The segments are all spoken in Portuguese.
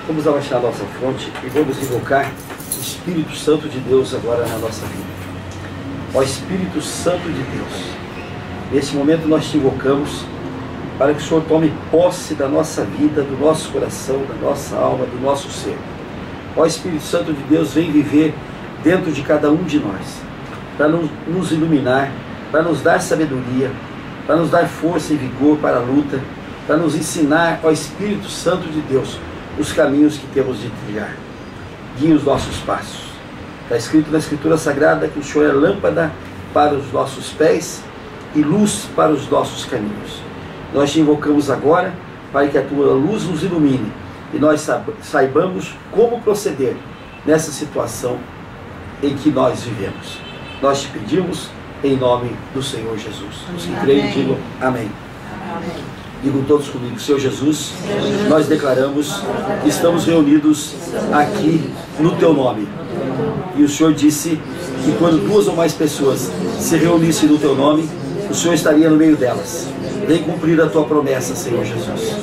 Vamos abaixar a nossa fronte e vamos invocar o Espírito Santo de Deus agora na nossa vida. Ó Espírito Santo de Deus, nesse momento nós te invocamos para que o Senhor tome posse da nossa vida, do nosso coração, da nossa alma, do nosso ser. Ó Espírito Santo de Deus, vem viver dentro de cada um de nós, para nos iluminar, para nos dar sabedoria, para nos dar força e vigor para a luta, para nos ensinar, ó Espírito Santo de Deus, os caminhos que temos de trilhar. Guie os nossos passos. Está escrito na Escritura Sagrada que o Senhor é lâmpada para os nossos pés e luz para os nossos caminhos. Nós te invocamos agora para que a tua luz nos ilumine e nós saibamos como proceder nessa situação em que nós vivemos. Nós te pedimos em nome do Senhor Jesus. Os que creem, digam amém. Amém. Digam todos comigo: Senhor Jesus, nós declaramos que estamos reunidos aqui no teu nome. E o Senhor disse que quando 2 ou mais pessoas se reunissem no teu nome, o Senhor estaria no meio delas. Vem cumprir a tua promessa, Senhor Jesus.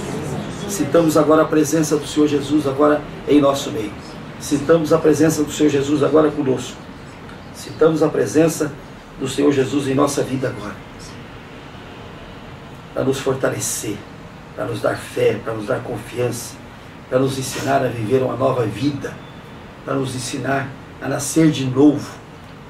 Citamos agora a presença do Senhor Jesus agora em nosso meio. Citamos a presença do Senhor Jesus agora conosco. Citamos a presença do Senhor Jesus em nossa vida agora, para nos fortalecer, para nos dar fé, para nos dar confiança, para nos ensinar a viver uma nova vida, para nos ensinar a nascer de novo,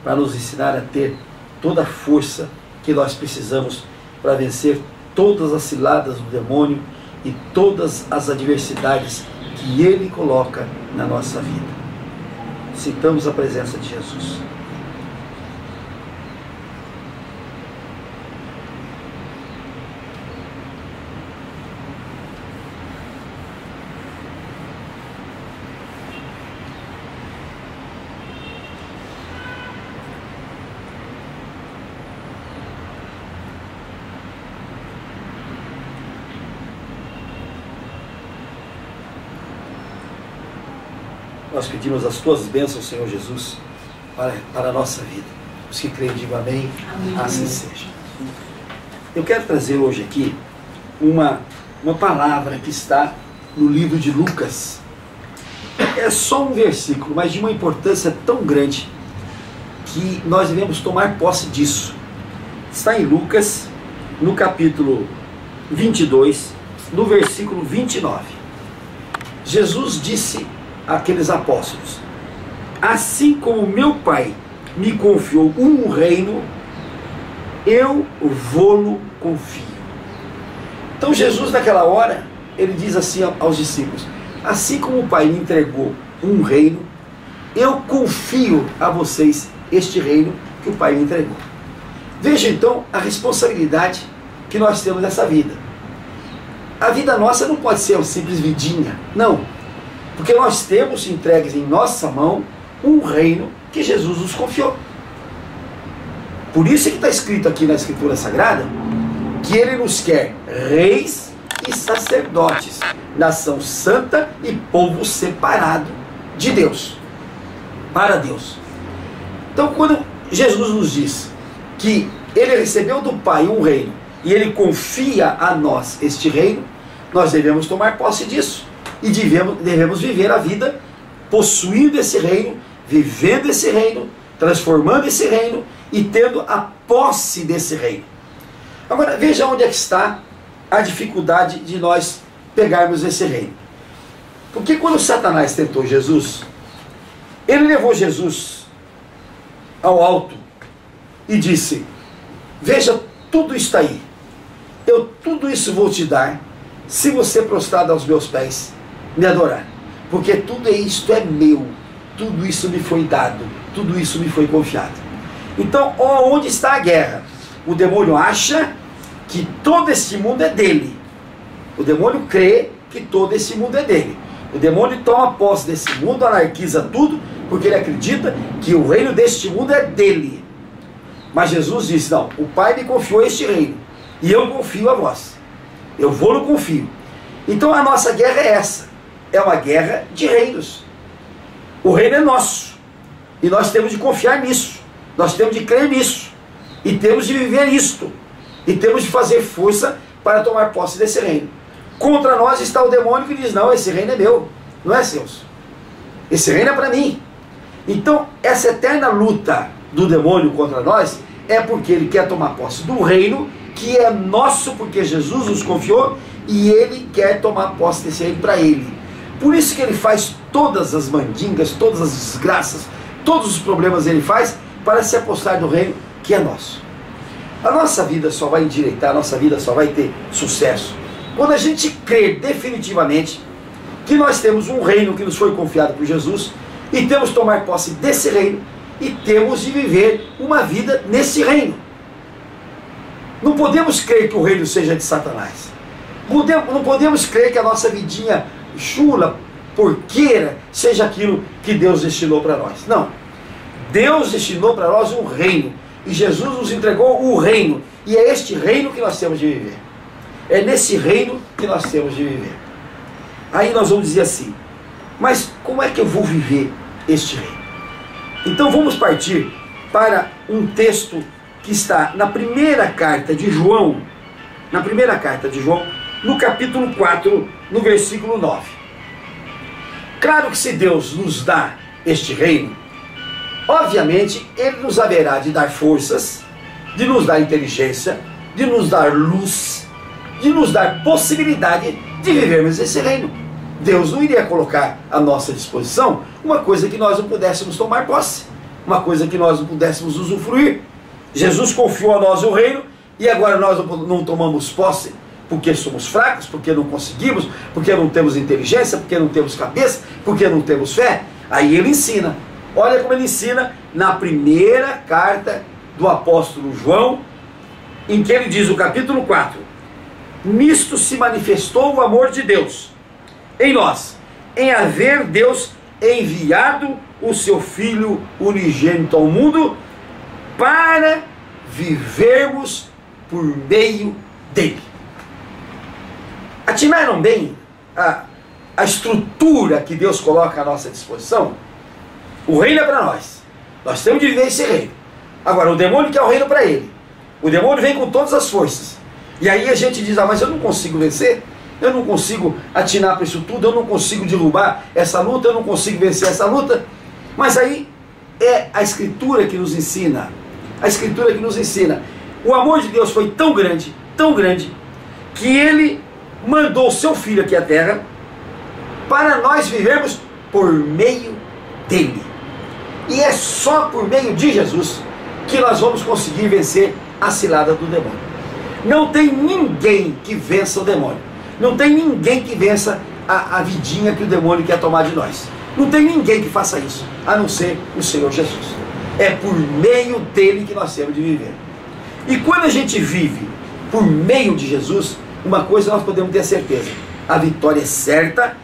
para nos ensinar a ter toda a força que nós precisamos para vencer todas as ciladas do demônio e todas as adversidades que ele coloca na nossa vida. Citamos a presença de Jesus. Nós pedimos as tuas bênçãos, Senhor Jesus, para a nossa vida. Os que creem, digam amém, amém. Assim seja. Eu quero trazer hoje aqui uma palavra que está no livro de Lucas. É só um versículo, mas de uma importância tão grande que nós devemos tomar posse disso. Está em Lucas, no capítulo 22, no versículo 29. Jesus disse àqueles apóstolos: assim como meu Pai me confiou um reino, eu vou-lo confio. Então Jesus naquela hora, ele diz assim aos discípulos: assim como o Pai me entregou um reino, eu confio a vocês este reino que o Pai me entregou. Veja então a responsabilidade que nós temos nessa vida. A vida nossa não pode ser uma simples vidinha, não. Porque nós temos entregues em nossa mão um reino que Jesus nos confiou. Por isso é que está escrito aqui na Escritura Sagrada que ele nos quer reis e sacerdotes, nação santa e povo separado de Deus, para Deus. Então quando Jesus nos diz que ele recebeu do Pai um reino e ele confia a nós este reino, nós devemos tomar posse disso. E devemos viver a vida possuindo esse reino, vivendo esse reino, transformando esse reino e tendo a posse desse reino. Agora veja onde é que está a dificuldade de nós pegarmos esse reino. Porque quando Satanás tentou Jesus, ele levou Jesus ao alto e disse: veja, tudo está aí, eu tudo isso vou te dar se você prostrar aos meus pés me adorar, porque tudo isto é meu, tudo isso me foi dado, tudo isso me foi confiado. Então, onde está a guerra? O demônio acha que todo esse mundo é dele. O demônio crê que todo esse mundo é dele. O demônio toma posse desse mundo, anarquiza tudo, porque ele acredita que o reino deste mundo é dele. Mas Jesus disse: não, o Pai me confiou este reino, e eu confio a vós. Eu vou-lo confio. Então a nossa guerra é essa. É uma guerra de reinos. O reino é nosso. E nós temos de confiar nisso. Nós temos de crer nisso. E temos de viver isto. E temos de fazer força para tomar posse desse reino. Contra nós está o demônio que diz: não, esse reino é meu. não é, seus? Esse reino é para mim. Então, essa eterna luta do demônio contra nós é porque ele quer tomar posse do reino que é nosso, porque Jesus nos confiou, e ele quer tomar posse desse reino para ele. Por isso que ele faz todas as mandingas, todas as desgraças, todos os problemas ele faz para se apossar do reino que é nosso. A nossa vida só vai endireitar, a nossa vida só vai ter sucesso quando a gente crer definitivamente que nós temos um reino que nos foi confiado por Jesus e temos que tomar posse desse reino e temos de viver uma vida nesse reino. Não podemos crer que o reino seja de Satanás. Não podemos crer que a nossa vidinha chula, porqueira, seja aquilo que Deus destinou para nós. Não. Deus destinou para nós um reino. E Jesus nos entregou o reino. E é este reino que nós temos de viver. É nesse reino que nós temos de viver. Aí nós vamos dizer assim, mas como é que eu vou viver este reino? Então vamos partir para um texto que está na primeira carta de João, no capítulo 4, no versículo 9. Claro que se Deus nos dá este reino, obviamente Ele nos haverá de dar forças, de nos dar inteligência, de nos dar luz, de nos dar possibilidade de vivermos esse reino. Deus não iria colocar à nossa disposição uma coisa que nós não pudéssemos tomar posse, uma coisa que nós não pudéssemos usufruir. Jesus confiou a nós o reino e agora nós não tomamos posse porque somos fracos, porque não conseguimos, porque não temos inteligência, porque não temos cabeça, porque não temos fé. Aí ele ensina. Olha como ele ensina na primeira carta do apóstolo João, em que ele diz, no capítulo 4, nisto se manifestou o amor de Deus em nós, em haver Deus enviado o seu Filho unigênito ao mundo para vivermos por meio dele. Atinaram bem a estrutura que Deus coloca à nossa disposição? O reino é para nós. Nós temos de viver esse reino. Agora, o demônio quer o reino para ele. O demônio vem com todas as forças. E aí a gente diz, mas eu não consigo vencer, eu não consigo atinar para isso tudo, eu não consigo derrubar essa luta, eu não consigo vencer essa luta. Mas aí é a Escritura que nos ensina. A Escritura que nos ensina. O amor de Deus foi tão grande, que Ele mandou o seu Filho aqui à terra para nós vivermos por meio dele. E é só por meio de Jesus que nós vamos conseguir vencer a cilada do demônio. Não tem ninguém que vença o demônio. Não tem ninguém que vença a vidinha que o demônio quer tomar de nós. Não tem ninguém que faça isso, a não ser o Senhor Jesus. É por meio dele que nós temos de viver. E quando a gente vive por meio de Jesus, uma coisa nós podemos ter certeza: a vitória é certa,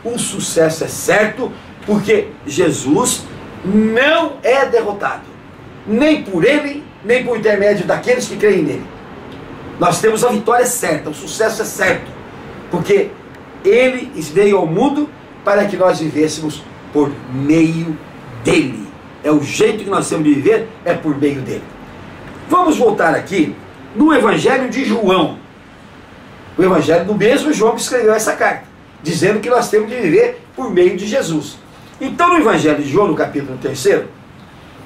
o sucesso é certo, porque Jesus não é derrotado, nem por ele, nem por intermédio daqueles que creem nele. Nós temos a vitória certa, o sucesso é certo, porque ele veio ao mundo para que nós vivêssemos por meio dele. É o jeito que nós temos de viver, é por meio dele. Vamos voltar aqui no Evangelho de João. O Evangelho do mesmo João que escreveu essa carta, dizendo que nós temos de viver por meio de Jesus. Então no Evangelho de João, no capítulo 3,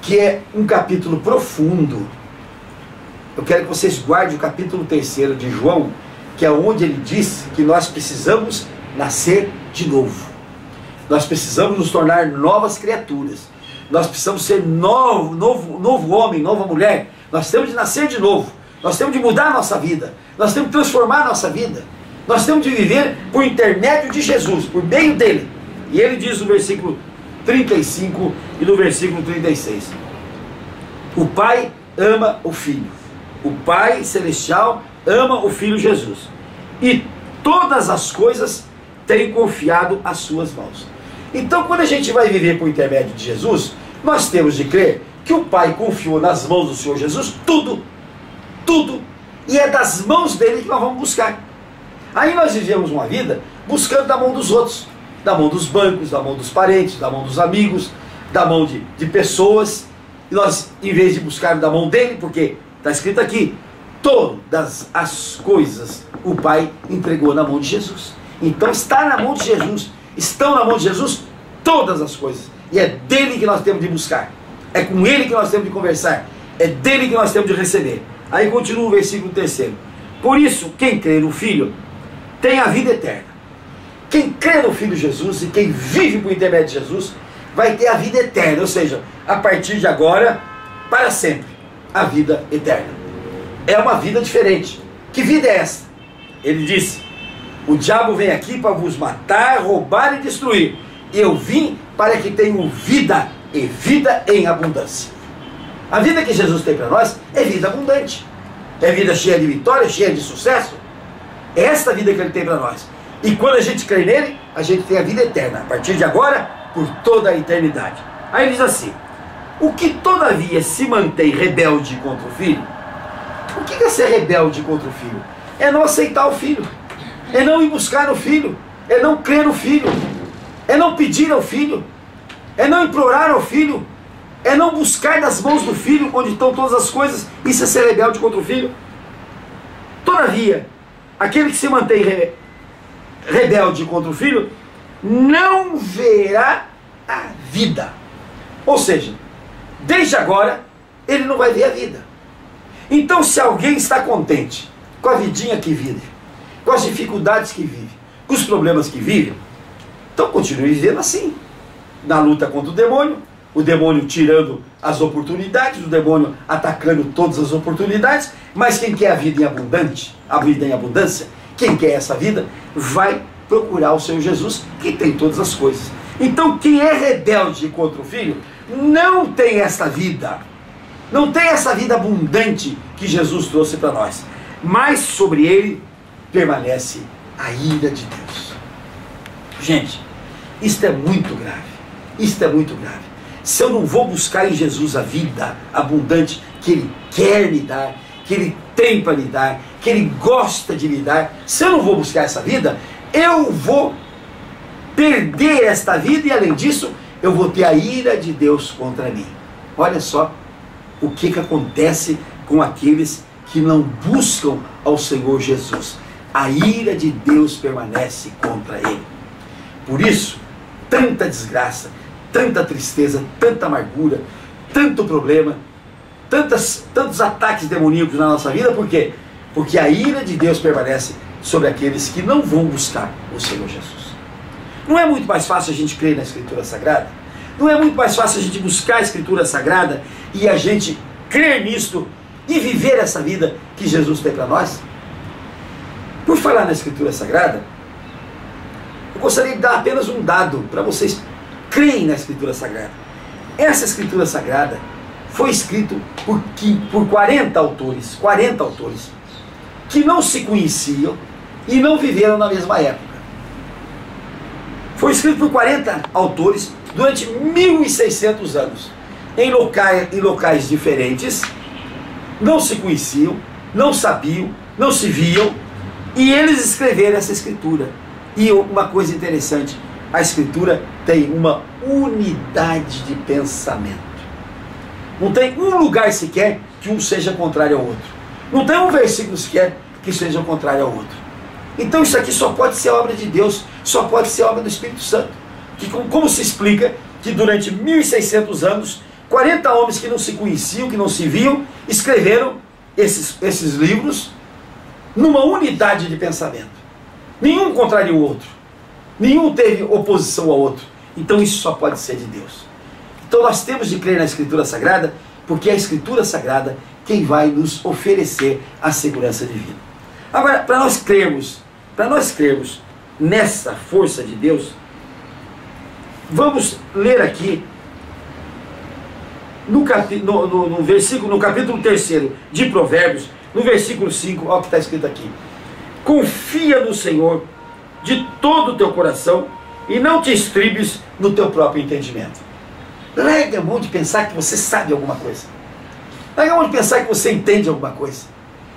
que é um capítulo profundo, eu quero que vocês guardem o capítulo 3 de João, que é onde ele diz que nós precisamos nascer de novo. Nós precisamos nos tornar novas criaturas. Nós precisamos ser novo homem, nova mulher. Nós temos de nascer de novo. Nós temos de mudar a nossa vida. Nós temos de transformar a nossa vida. Nós temos de viver por intermédio de Jesus, por meio dele. E ele diz no versículo 35 e no versículo 36. O Pai ama o Filho. O Pai Celestial ama o Filho Jesus. E todas as coisas tem confiado às suas mãos. Então, quando a gente vai viver por intermédio de Jesus, nós temos de crer que o Pai confiou nas mãos do Senhor Jesus tudo, e é das mãos dele que nós vamos buscar. Aí nós vivemos uma vida buscando da mão dos outros, da mão dos bancos, da mão dos parentes, da mão dos amigos, da mão de pessoas, e nós, em vez de buscar da mão dele, porque está escrito aqui, todas as coisas o Pai entregou na mão de Jesus. Então está na mão de Jesus. Estão na mão de Jesus todas as coisas. E é dele que nós temos de buscar. É com ele que nós temos de conversar. É dele que nós temos de receber. Aí continua o versículo 3. Por isso, quem crê no Filho tem a vida eterna. Quem crê no Filho Jesus e quem vive por intermédio de Jesus vai ter a vida eterna. Ou seja, a partir de agora, para sempre, a vida eterna. É uma vida diferente. Que vida é essa? Ele disse: o diabo vem aqui para vos matar, roubar e destruir. Eu vim para que tenham vida e vida em abundância. A vida que Jesus tem para nós é vida abundante. É vida cheia de vitória, cheia de sucesso. É esta vida que ele tem para nós. E quando a gente crê nele, a gente tem a vida eterna. A partir de agora, por toda a eternidade. Aí ele diz assim: o que todavia se mantém rebelde contra o Filho. O que é ser rebelde contra o Filho? É não aceitar o Filho. É não ir buscar o Filho. É não crer no Filho. É não pedir ao Filho. É não implorar ao Filho. É não buscar nas mãos do Filho onde estão todas as coisas. Isso é ser rebelde contra o Filho. Todavia, aquele que se mantém rebelde contra o Filho não verá a vida. Ou seja, desde agora ele não vai ver a vida. Então, se alguém está contente com a vidinha que vive, com as dificuldades que vive, com os problemas que vive, então continue vivendo assim, na luta contra o demônio tirando as oportunidades, o demônio atacando todas as oportunidades. Mas quem quer a vida em abundância, quem quer essa vida, vai procurar o Senhor Jesus, que tem todas as coisas. Então quem é rebelde contra o Filho, não tem essa vida, não tem essa vida abundante que Jesus trouxe para nós, mas sobre ele permanece a ira de Deus. Gente, isto é muito grave, isto é muito grave. Se eu não vou buscar em Jesus a vida abundante que ele quer me dar, que ele tem para me dar, que ele gosta de me dar, se eu não vou buscar essa vida, eu vou perder esta vida e, além disso, eu vou ter a ira de Deus contra mim. Olha só o que acontece com aqueles que não buscam ao Senhor Jesus. A ira de Deus permanece contra ele. Por isso, tanta desgraça, tanta tristeza, tanta amargura, tanto problema, tantos ataques demoníacos na nossa vida. Por quê? Porque a ira de Deus permanece sobre aqueles que não vão buscar o Senhor Jesus. Não é muito mais fácil a gente crer na Escritura Sagrada? Não é muito mais fácil a gente buscar a Escritura Sagrada e a gente crer nisto e viver essa vida que Jesus tem para nós? Por falar na Escritura Sagrada, eu gostaria de dar apenas um dado para vocês creem na Escritura Sagrada. Essa Escritura Sagrada foi escrita por 40 autores, que não se conheciam e não viveram na mesma época. Foi escrito por 40 autores durante 1600 anos, em locais diferentes, não se conheciam, não sabiam, não se viam, e eles escreveram essa Escritura. E uma coisa interessante, a Escritura tem uma unidade de pensamento. Não tem um lugar sequer que um seja contrário ao outro. Não tem um versículo sequer que seja contrário ao outro. Então isso aqui só pode ser obra de Deus, só pode ser obra do Espírito Santo. Que, como se explica que durante 1600 anos, 40 homens que não se conheciam, que não se viam, escreveram esses livros numa unidade de pensamento. Nenhum contrariou o outro. Nenhum teve oposição ao outro. Então isso só pode ser de Deus. Então nós temos de crer na Escritura Sagrada, porque é a Escritura Sagrada quem vai nos oferecer a segurança divina. Agora, para nós crermos nessa força de Deus, vamos ler aqui no capítulo 3 de Provérbios, no versículo 5, olha o que está escrito aqui: confia no Senhor de todo o teu coração e não te estribes no teu próprio entendimento. Larga a mão de pensar que você sabe alguma coisa. Larga a mão de pensar que você entende alguma coisa.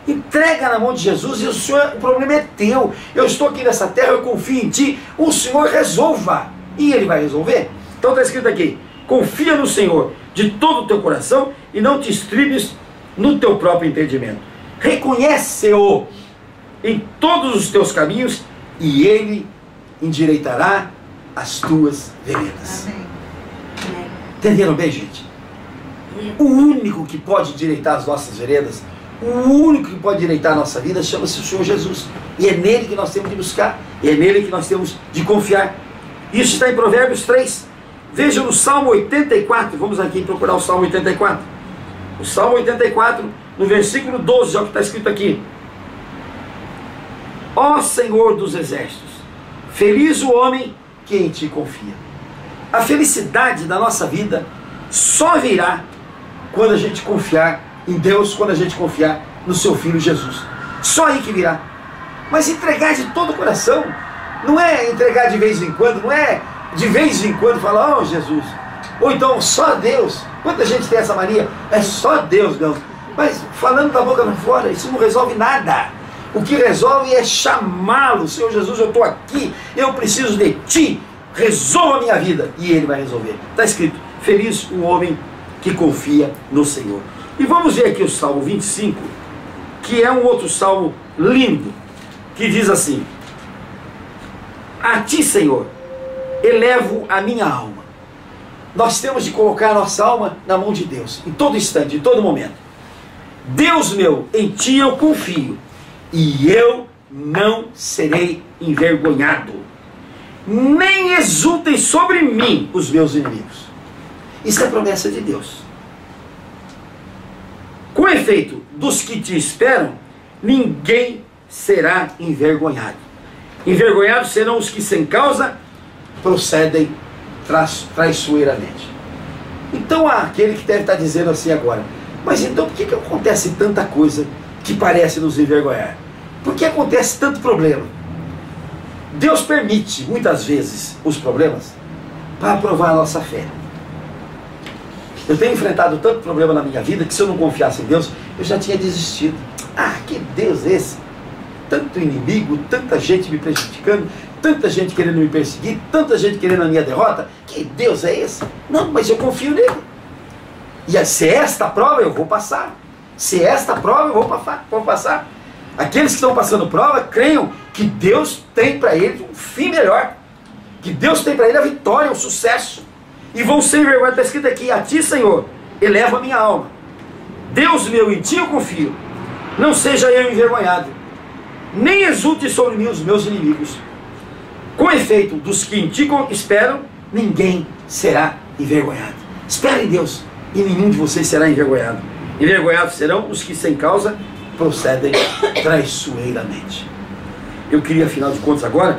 Entrega na mão de Jesus e o problema é teu. Eu estou aqui nessa terra, eu confio em ti. O Senhor resolva. E Ele vai resolver. Então está escrito aqui: confia no Senhor de todo o teu coração e não te estribes no teu próprio entendimento. Reconhece-o em todos os teus caminhos e Ele endireitará as tuas veredas. Amém. Entenderam bem, gente? O único que pode endireitar as nossas veredas, o único que pode endireitar a nossa vida, chama-se o Senhor Jesus. E é nele que nós temos de buscar, e é nele que nós temos de confiar. Isso está em Provérbios 3. Vejam no Salmo 84, vamos aqui procurar o Salmo 84. O Salmo 84, no versículo 12, é o que está escrito aqui. Ó Senhor dos exércitos, feliz o homem que em ti confia. A felicidade da nossa vida só virá quando a gente confiar em Deus, quando a gente confiar no seu Filho Jesus. Só aí que virá. Mas entregar de todo o coração não é entregar de vez em quando, não é de vez em quando falar, oh Jesus, ou então só Deus. Quanta gente tem essa mania? É só Deus, não. Mas falando da boca para fora, isso não resolve nada. O que resolve é chamá-lo. Senhor Jesus, eu estou aqui, eu preciso de ti, resolva a minha vida. E ele vai resolver. Está escrito, feliz o homem que confia no Senhor. E vamos ver aqui o Salmo 25, que é um outro salmo lindo, que diz assim: a ti, Senhor, elevo a minha alma. Nós temos de colocar a nossa alma na mão de Deus, em todo instante, em todo momento. Deus meu, em ti eu confio, e eu não serei envergonhado. Nem exultem sobre mim os meus inimigos. Isso é promessa de Deus. Com efeito, dos que te esperam, ninguém será envergonhado. Envergonhados serão os que sem causa procedem traiçoeiramente. Então há aquele que deve estar dizendo assim agora, mas então por que acontece tanta coisa que parece nos envergonhar? Por que acontece tanto problema? Deus permite muitas vezes os problemas para provar a nossa fé. Eu tenho enfrentado tanto problema na minha vida que se eu não confiasse em Deus, eu já tinha desistido. Ah, que Deus é esse? Tanto inimigo, tanta gente me prejudicando, tanta gente querendo me perseguir, tanta gente querendo a minha derrota. Que Deus é esse? Não, mas eu confio nele. E se esta prova eu vou passar. Se esta prova eu vou passar. Aqueles que estão passando prova, creiam que Deus tem para eles um fim melhor. Que Deus tem para ele a vitória, o sucesso. E vão ser envergonhados. Está escrito aqui, a ti, Senhor, eleva a minha alma. Deus meu, em ti eu confio. Não seja eu envergonhado. Nem exulte sobre mim os meus inimigos. Com efeito, dos que em ti esperam, ninguém será envergonhado. Espere em Deus, e nenhum de vocês será envergonhado. Envergonhados serão os que sem causa procedem traiçoeiramente. Eu queria, afinal de contas, agora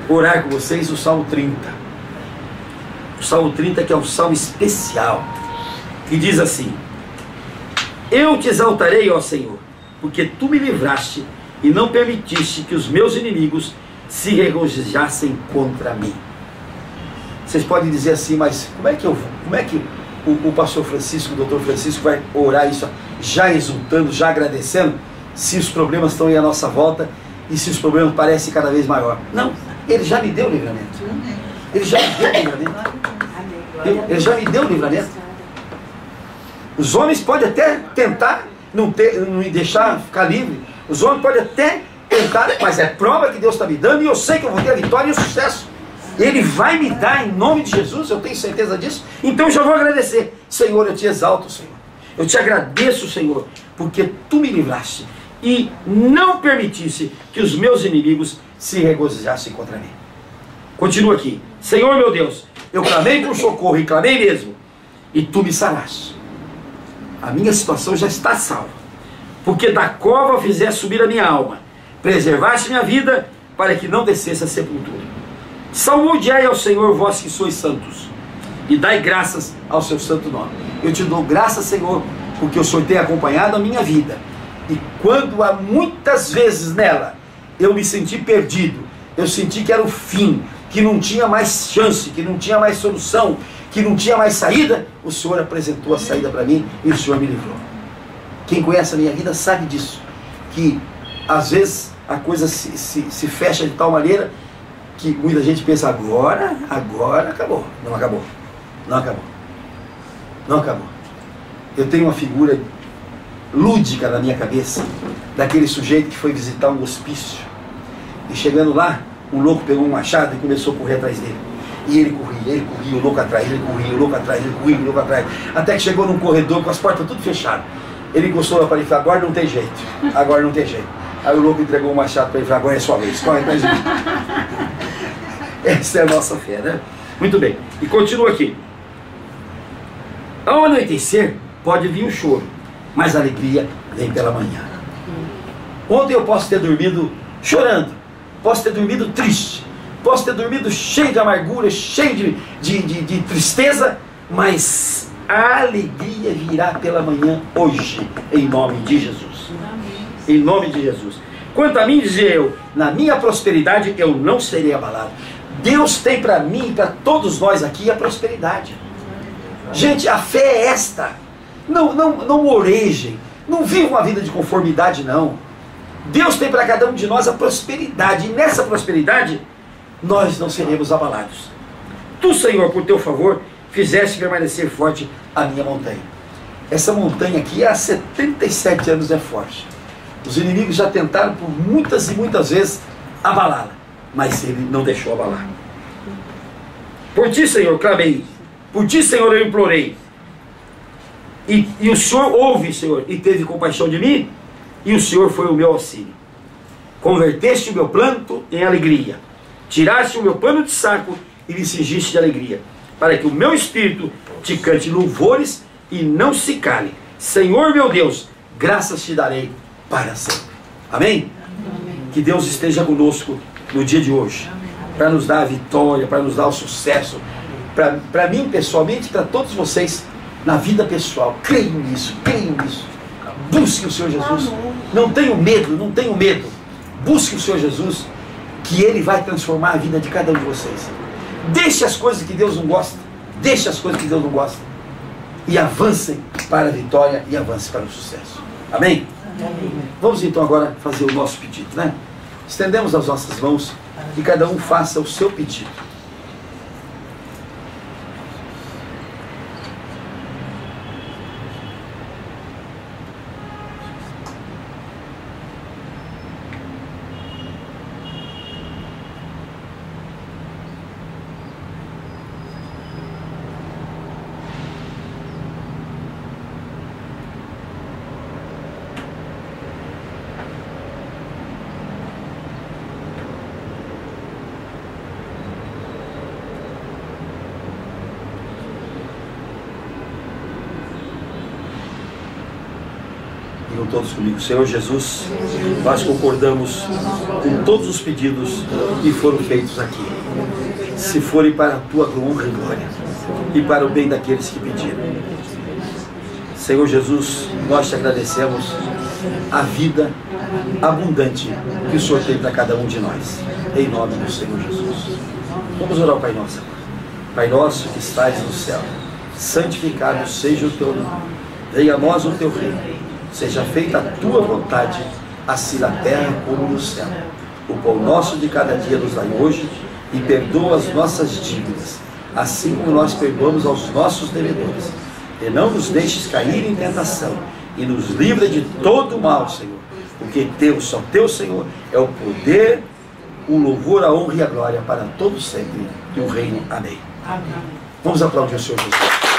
orar com vocês o Salmo 30. O Salmo 30, que é um salmo especial, que diz assim: eu te exaltarei, ó Senhor, porque tu me livraste e não permitiste que os meus inimigos se regozijassem contra mim. Vocês podem dizer assim, mas como é que o pastor Francisco, o doutor Francisco vai orar isso já exultando, já agradecendo, se os problemas estão aí à nossa volta e se os problemas parecem cada vez maior? Não, ele já me deu o livramento. Ele já me deu o livramento. Ele já me deu o livramento. Os homens podem até tentar não me deixar ficar livre. Os homens podem até tentar, mas é prova que Deus está me dando e eu sei que eu vou ter a vitória e o sucesso. Ele vai me dar em nome de Jesus, eu tenho certeza disso. Então eu já vou agradecer. Senhor, eu te exalto, Senhor. Eu te agradeço, Senhor, porque tu me livraste e não permitisse que os meus inimigos se regozijassem contra mim. Continua aqui. Senhor meu Deus, eu clamei por socorro e clamei mesmo, e tu me saraste. A minha situação já está salva, porque da cova fizeste subir a minha alma, preservaste minha vida para que não descesse a sepultura. Salmodiai ao Senhor, vós que sois santos, e dai graças ao seu santo nome. Eu te dou graças, Senhor, porque o Senhor tem acompanhado a minha vida, e quando há muitas vezes nela eu me senti perdido, eu senti que era o fim, que não tinha mais chance, que não tinha mais solução, que não tinha mais saída, o Senhor apresentou a saída para mim e o Senhor me livrou. Quem conhece a minha vida sabe disso, que às vezes a coisa se fecha de tal maneira que muita gente pensa, agora acabou. Não acabou. Não acabou. Não acabou. Eu tenho uma figura lúdica na minha cabeça, daquele sujeito que foi visitar um hospício, e chegando lá, um louco pegou um machado e começou a correr atrás dele. E ele corria, o louco atrás, ele corria, o louco atrás, ele corria, o louco atrás. Até que chegou num corredor com as portas tudo fechadas. Ele encostou na parede e falou, agora não tem jeito, agora não tem jeito. Aí o louco entregou o machado para ele e falou, agora é sua vez, corre atrás de mim. Essa é a nossa fé, né? Muito bem, e continua aqui. Ao anoitecer, pode vir um choro, mas a alegria vem pela manhã. Ontem eu posso ter dormido chorando, posso ter dormido triste, posso ter dormido cheio de amargura, cheio de tristeza, mas a alegria virá pela manhã hoje, em nome de Jesus. Em nome de Jesus. Quanto a mim, dizia eu, na minha prosperidade eu não serei abalado. Deus tem para mim e para todos nós aqui a prosperidade. Gente, a fé é esta. Não orejem, não vivam uma vida de conformidade, não. Deus tem para cada um de nós a prosperidade, e nessa prosperidade nós não seremos abalados. Tu, Senhor, por teu favor, fizeste permanecer forte a minha montanha. Essa montanha aqui há 77 anos é forte. Os inimigos já tentaram por muitas e muitas vezes abalá-la, mas ele não deixou abalar. Por ti, Senhor, clamei. Por ti, Senhor, eu implorei. E o Senhor ouve, Senhor, e teve compaixão de mim, e o Senhor foi o meu auxílio. Converteste o meu pranto em alegria. Tiraste o meu pano de saco e me cingiste de alegria, para que o meu espírito te cante louvores e não se cale. Senhor meu Deus, graças te darei para sempre. Amém? Amém. Que Deus esteja conosco no dia de hoje, para nos dar a vitória, para nos dar o sucesso, para mim pessoalmente, para todos vocês, na vida pessoal. Creio nisso, creio nisso. Busque o Senhor Jesus. Não tenho medo, não tenho medo. Busque o Senhor Jesus, que Ele vai transformar a vida de cada um de vocês. Deixe as coisas que Deus não gosta. Deixe as coisas que Deus não gosta. E avancem para a vitória e avancem para o sucesso. Amém? Amém. Vamos então agora fazer o nosso pedido, né? Estendemos as nossas mãos e cada um faça o seu pedido. Todos comigo. Senhor Jesus, nós concordamos com todos os pedidos que foram feitos aqui, se forem para a tua honra e glória e para o bem daqueles que pediram. Senhor Jesus, nós te agradecemos a vida abundante que o Senhor tem para cada um de nós, em nome do Senhor Jesus. Vamos orar ao Pai Nosso. Pai nosso que estais no céu, santificado seja o teu nome, venha a nós o teu reino. Seja feita a tua vontade, assim na terra como no céu. O pão nosso de cada dia nos dai hoje, e perdoa as nossas dívidas, assim como nós perdoamos aos nossos devedores. E não nos deixes cair em tentação, e nos livra de todo o mal, Senhor. Porque teu, só teu, Senhor, é o poder, o louvor, a honra e a glória para todos sempre. E o reino. Amém. Amém. Vamos aplaudir o Senhor Jesus.